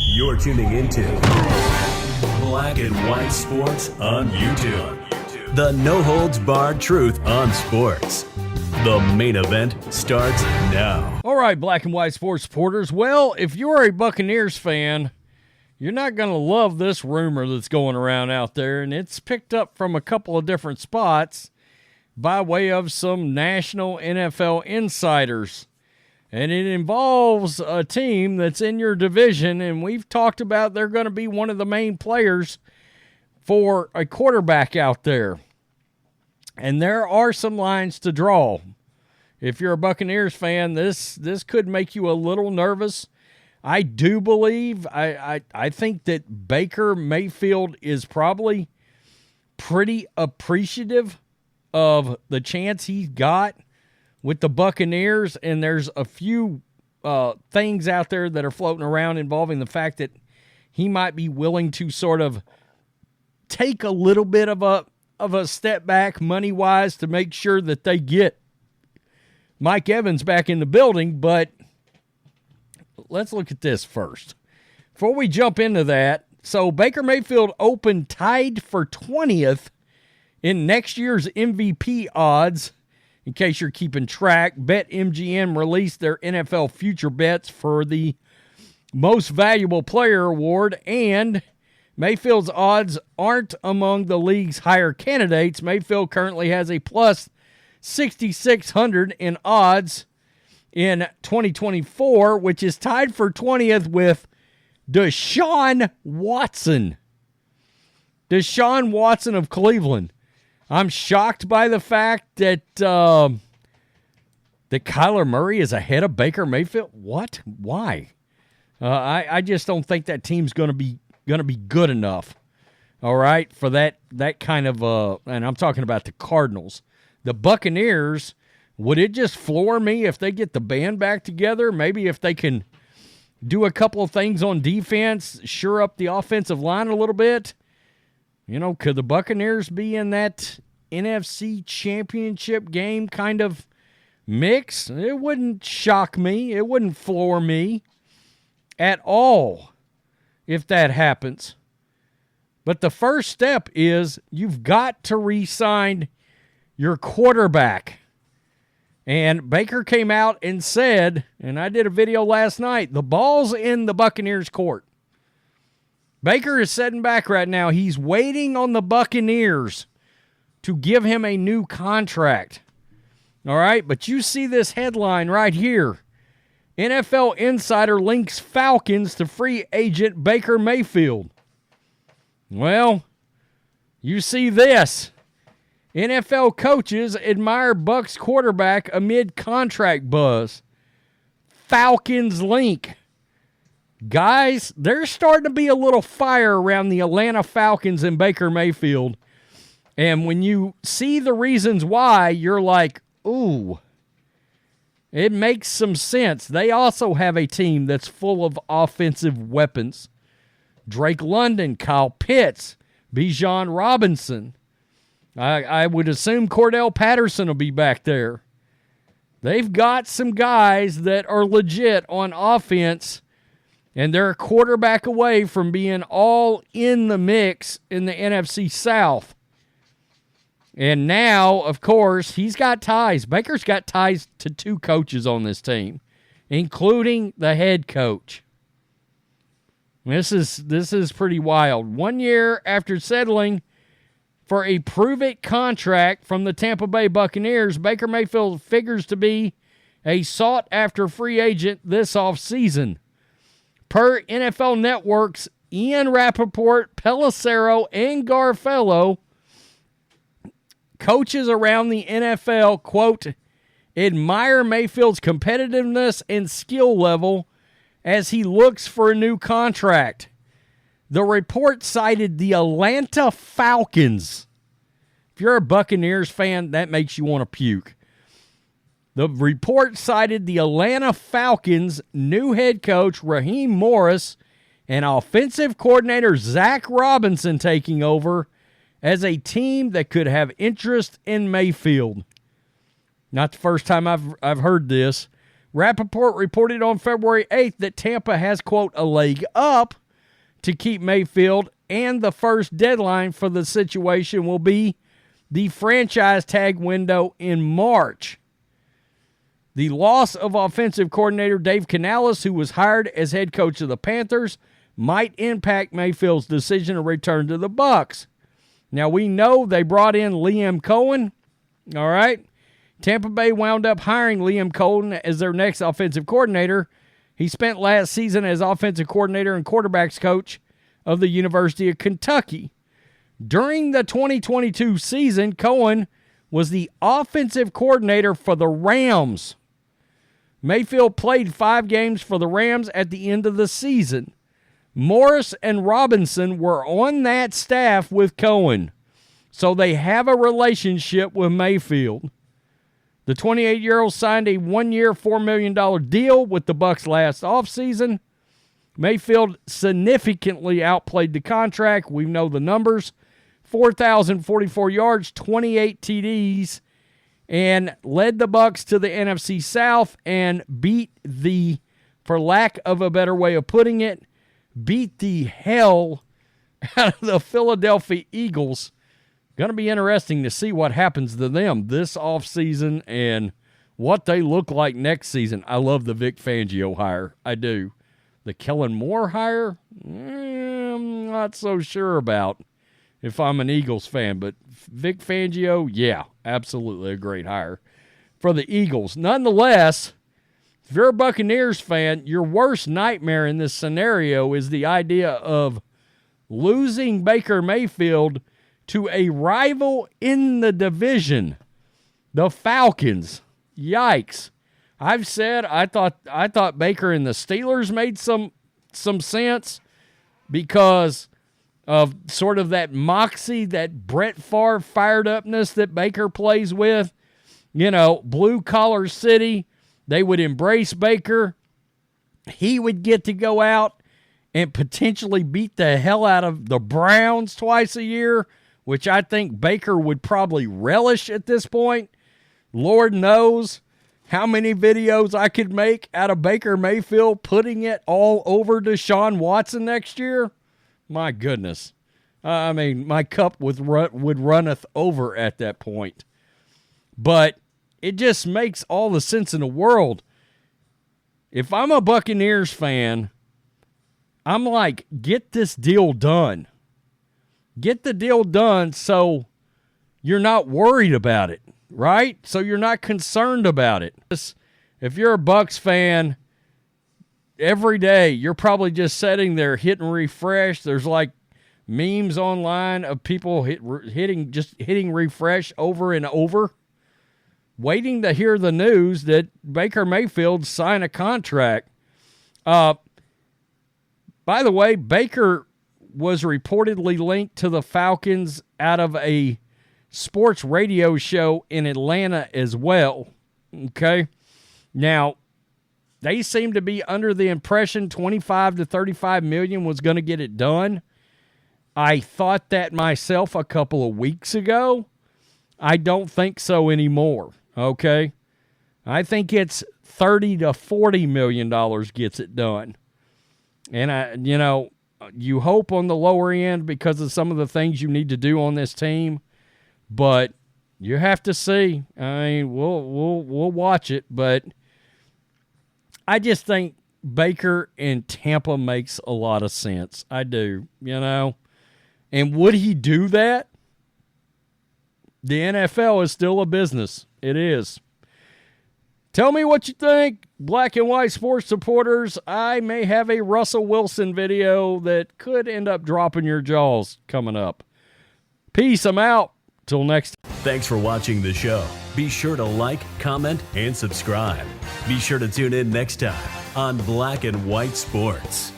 You're tuning into Black and White Sports on YouTube. The no-holds-barred truth on sports. The main event starts now. All right, Black and White Sports supporters. Well, if you're a Buccaneers fan, you're not going to love this rumor that's going around out there, and it's picked up from a couple of different spots by way of some national NFL insiders. And it involves a team that's in your division, and we've talked about they're going to be one of the main players for a quarterback out there. And there are some lines to draw. If you're a Buccaneers fan, this could make you a little nervous. I do believe, I think that Baker Mayfield is probably pretty appreciative of the chance he's got with the Buccaneers, and there's a few things out there that are floating around involving the fact that he might be willing to sort of take a little bit of a step back money-wise to make sure that they get Mike Evans back in the building. But let's look at this first. Before we jump into that, so Baker Mayfield opened tied for 20th in next year's MVP odds. In case you're keeping track, BetMGM released their NFL future bets for the Most Valuable Player award, and Mayfield's odds aren't among the league's higher candidates. Mayfield currently has a plus 6,600 in odds in 2024, which is tied for 20th with Deshaun Watson. Deshaun Watson of Cleveland. I'm shocked by the fact that that Kyler Murray is ahead of Baker Mayfield. What? Why? I just don't think that team's going to be good enough. All right, for that kind of and I'm talking about the Cardinals. The Buccaneers, would it just floor me if they get the band back together? Maybe if they can do a couple of things on defense, shore up the offensive line a little bit. You know, could the Buccaneers be in that NFC championship game kind of mix? It wouldn't shock me. It wouldn't floor me at all if that happens. But the first step is you've got to re-sign your quarterback. And Baker came out and said, and I did a video last night, the ball's in the Buccaneers' court. Baker is sitting back right now. He's waiting on the Buccaneers to give him a new contract. All right, but you see this headline right here. NFL Insider links Falcons to free agent Baker Mayfield. Well, you see this. NFL coaches admire Bucs quarterback amid contract buzz. Falcons link. Guys, there's starting to be a little fire around the Atlanta Falcons and Baker Mayfield. And when you see the reasons why, you're like, ooh, it makes some sense. They also have a team that's full of offensive weapons. Drake London, Kyle Pitts, Bijan Robinson. I would assume Cordell Patterson will be back there. They've got some guys that are legit on offense, and they're a quarterback away from being all in the mix in the NFC South. And now, of course, he's got ties. Baker's got ties to two coaches on this team, including the head coach. This is pretty wild. 1 year after settling for a prove-it contract from the Tampa Bay Buccaneers, Baker Mayfield figures to be a sought-after free agent this offseason. Per NFL Network's Ian Rappaport, Pelissero, and Garfello, coaches around the NFL, quote, admire Mayfield's competitiveness and skill level as he looks for a new contract. The report cited the Atlanta Falcons. If you're a Buccaneers fan, that makes you want to puke. The report cited the Atlanta Falcons' new head coach, Raheem Morris, and offensive coordinator Zac Robinson taking over as a team that could have interest in Mayfield. Not the first time I've heard this. Rappaport reported on February 8th that Tampa has, quote, a leg up to keep Mayfield, and the first deadline for the situation will be the franchise tag window in March. The loss of offensive coordinator Dave Canales, who was hired as head coach of the Panthers, might impact Mayfield's decision to return to the Bucs. Now, we know they brought in Liam Cohen, all right? Tampa Bay wound up hiring Liam Cohen as their next offensive coordinator. He spent last season as offensive coordinator and quarterbacks coach of the University of Kentucky. During the 2022 season, Cohen was the offensive coordinator for the Rams. Mayfield played 5 games for the Rams at the end of the season. Morris and Robinson were on that staff with Cohen, so they have a relationship with Mayfield. The 28-year-old signed a 1-year, $4 million deal with the Bucs last offseason. Mayfield significantly outplayed the contract. We know the numbers. 4,044 yards, 28 TDs, and led the Bucs to the NFC South and beat the, for lack of a better way of putting it, beat the hell out of the Philadelphia Eagles. Going to be interesting to see what happens to them this offseason and what they look like next season. I love the Vic Fangio hire. I do. The Kellen Moore hire, I'm not so sure about if I'm an Eagles fan. But Vic Fangio, yeah, absolutely a great hire for the Eagles. Nonetheless, if you're a Buccaneers fan, your worst nightmare in this scenario is the idea of losing Baker Mayfield to a rival in the division, the Falcons. Yikes. I've said I thought Baker and the Steelers made some sense because of sort of that moxie, that Brett Favre fired upness that Baker plays with. You know, blue-collar city. They would embrace Baker. He would get to go out and potentially beat the hell out of the Browns twice a year, which I think Baker would probably relish at this point. Lord knows how many videos I could make out of Baker Mayfield putting it all over Deshaun Watson next year. My goodness. I mean, my cup would runneth over at that point. But it just makes all the sense in the world. If I'm a Buccaneers fan, I'm like, get this deal done. Get the deal done so you're not worried about it, right? So you're not concerned about it. If you're a Bucs fan, every day you're probably just sitting there hitting refresh. There's like memes online of people hitting refresh over and over, waiting to hear the news that Baker Mayfield signed a contract. By the way, Baker was reportedly linked to the Falcons out of a sports radio show in Atlanta as well. Okay. Now, they seem to be under the impression 25 to 35 million was going to get it done. I thought that myself a couple of weeks ago. I don't think so anymore. Okay. I think it's 30 to 40 million dollars gets it done. And you hope on the lower end because of some of the things you need to do on this team, but you have to see. I mean, we'll watch it, but I just think Baker in Tampa makes a lot of sense. I do, And would he do that? The NFL is still a business. It is. Tell me what you think, black and white sports supporters. I may have a Russell Wilson video that could end up dropping your jaws coming up. Peace. I'm out. Till next time. Thanks for watching the show. Be sure to like, comment, and subscribe. Be sure to tune in next time on Black and White Sports.